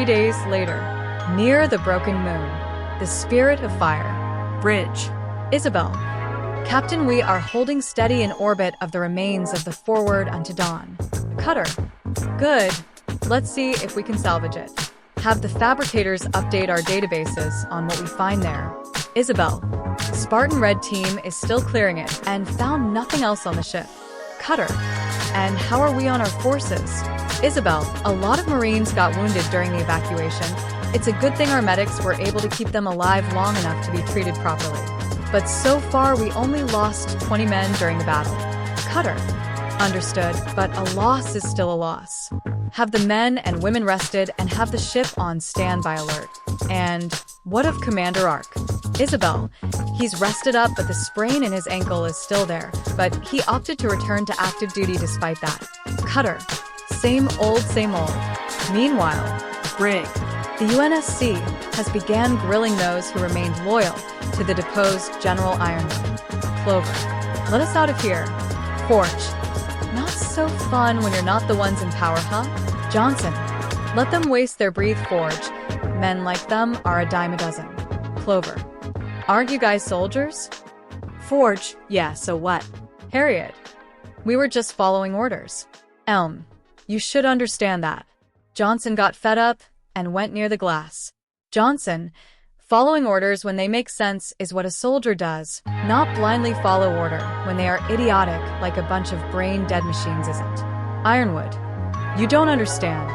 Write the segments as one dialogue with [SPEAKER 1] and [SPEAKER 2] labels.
[SPEAKER 1] days later, near the broken moon, the spirit of fire. Bridge. Isabel. Captain, we are holding steady in orbit of the remains of the Forward unto Dawn. Cutter. Good. Let's see if we can salvage it. Have the fabricators update our databases on what we find there. Isabel. Spartan Red Team is still clearing it and found nothing else on the ship. Cutter. And how are we on our forces? Isabel. A lot of Marines got wounded during the evacuation. It's a good thing our medics were able to keep them alive long enough to be treated properly. But so far we only lost 20 men during the battle. Cutter. Understood, but a loss is still a loss. Have the men and women rested and have the ship on standby alert. And what of Commander Ark? Isabel. He's rested up, but the sprain in his ankle is still there, but he opted to return to active duty despite that. Cutter. Same old, same old. Meanwhile, Brig. The UNSC has began grilling those who remained loyal to the deposed General Ironwood. Clover. Let us out of here. Forge. Not so fun when you're not the ones in power, huh? Johnson. Let them waste their breath, Forge. Men like them are a dime a dozen. Clover. Aren't you guys soldiers? Forge. Yeah, so what? Harriet. We were just following orders. Elm. You should understand that. Johnson got fed up and went near the glass. Johnson. Following orders when they make sense is what a soldier does, not blindly follow order when they are idiotic like a bunch of brain-dead machines isn't. Ironwood. You don't understand.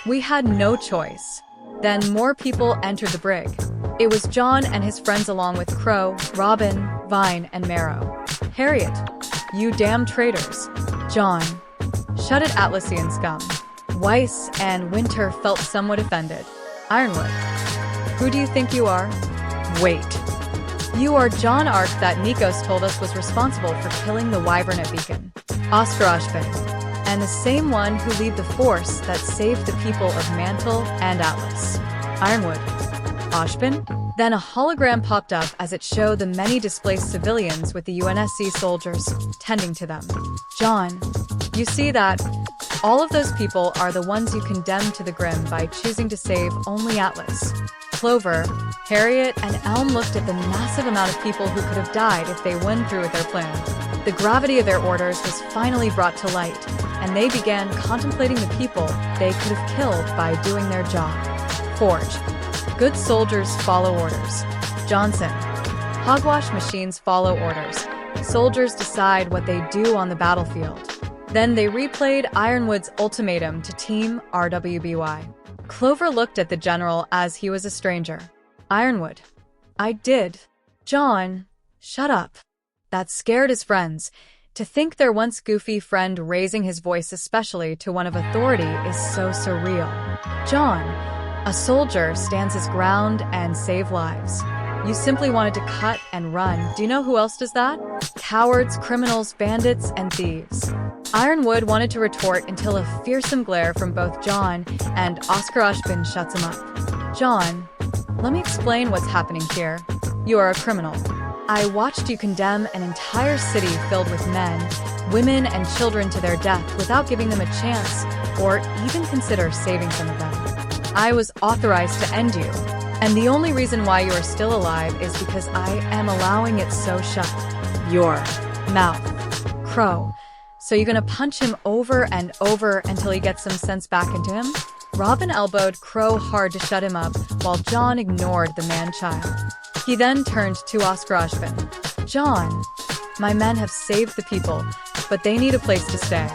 [SPEAKER 1] We had no choice. Then more people entered the brig. It was John and his friends along with Crow, Robin, Vine, and Marrow. Harriet. You damn traitors. John. Shut it, Atlassian scum. Weiss and Winter felt somewhat offended. Ironwood. Who do you think you are? Wait. You are John Ark that Nikos told us was responsible for killing the Wyvern at Beacon. Oscar Ozpin. And the same one who led the force that saved the people of Mantle and Atlas. Ironwood. Ozpin? Then a hologram popped up as it showed the many displaced civilians with the UNSC soldiers tending to them. John. You see that? All of those people are the ones you condemned to the Grim by choosing to save only Atlas. Clover, Harriet, and Elm looked at the massive amount of people who could have died if they went through with their plan. The gravity of their orders was finally brought to light, and they began contemplating the people they could have killed by doing their job. Forge. Good soldiers follow orders. Johnson. Hogwash machines follow orders. Soldiers decide what they do on the battlefield. Then they replayed Ironwood's ultimatum to Team RWBY. Clover looked at the general as he was a stranger. Ironwood. I did. John. Shut up. That scared his friends. To think their once goofy friend raising his voice especially to one of authority is so surreal. John. A soldier stands his ground and save lives. You simply wanted to cut and run. Do you know who else does that? Cowards, criminals, bandits, and thieves. Ironwood wanted to retort until a fearsome glare from both John and Oscar Ozpin shuts him up. John, let me explain what's happening here. You are a criminal. I watched you condemn an entire city filled with men, women, and children to their death without giving them a chance or even consider saving some of them. I was authorized to end you, and the only reason why you are still alive is because I am allowing it so shut. Your mouth. Crow. So you're gonna punch him over and over until he gets some sense back into him? Robin elbowed Crow hard to shut him up, while John ignored the man-child. He then turned to Oscar Ozpin. John, my men have saved the people, but they need a place to stay.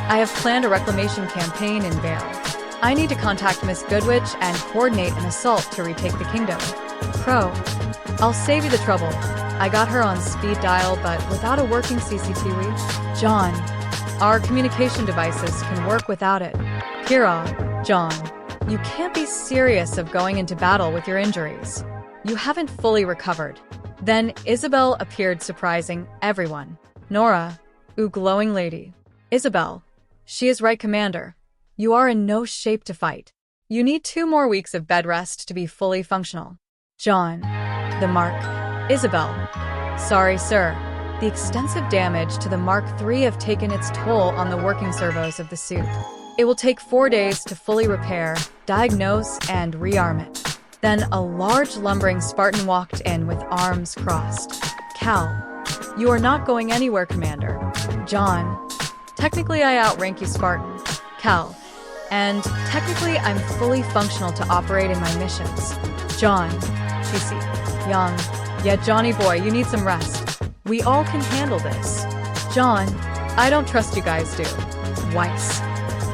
[SPEAKER 1] I have planned a reclamation campaign in Vale. I need to contact Miss Goodwitch and coordinate an assault to retake the kingdom. Crow, I'll save you the trouble. I got her on speed dial, but without a working CCTV. John, our communication devices can work without it. Pyrrha, John, you can't be serious of going into battle with your injuries. You haven't fully recovered. Then Isabel appeared, surprising everyone. Nora, ooh, glowing lady. Isabel, she is right, Commander. You are in no shape to fight. You need 2 more weeks of bed rest to be fully functional. John, the Mark. Isabel, sorry, sir. The extensive damage to the Mark III have taken its toll on the working servos of the suit. It will take 4 days to fully repair, diagnose, and rearm it. Then a large lumbering Spartan walked in with arms crossed. Cal, you are not going anywhere, Commander. John, technically I outrank you, Spartan. Cal, and technically I'm fully functional to operate in my missions. John, GC, young. Yeah, Johnny boy, you need some rest. We all can handle this. John, I don't trust you guys do. Weiss.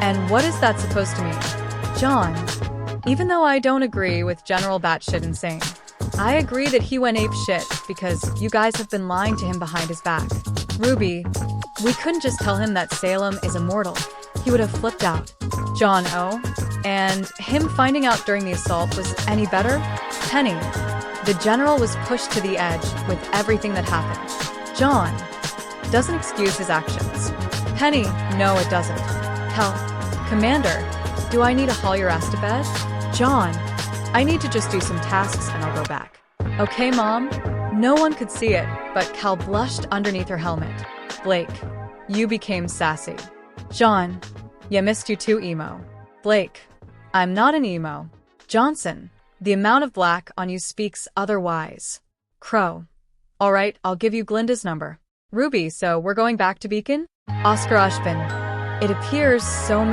[SPEAKER 1] And what is that supposed to mean? John, even though I don't agree with General Batshit Insane, I agree that he went ape shit because you guys have been lying to him behind his back. Ruby, we couldn't just tell him that Salem is immortal. He would have flipped out. John O. And him finding out during the assault was any better? Penny, the general was pushed to the edge with everything that happened. John, doesn't excuse his actions. Penny, no it doesn't. Hell, Commander, do I need to haul your ass to bed? John, I need to just do some tasks and I'll go back. Okay, Mom? No one could see it, but Cal blushed underneath her helmet. Blake, you became sassy. John, you missed you too, emo. Blake, I'm not an emo. Johnson, the amount of black on you speaks otherwise. Crow, all right, I'll give you Glinda's number. Ruby, so we're going back to Beacon? Oscar Ozpin, it appears so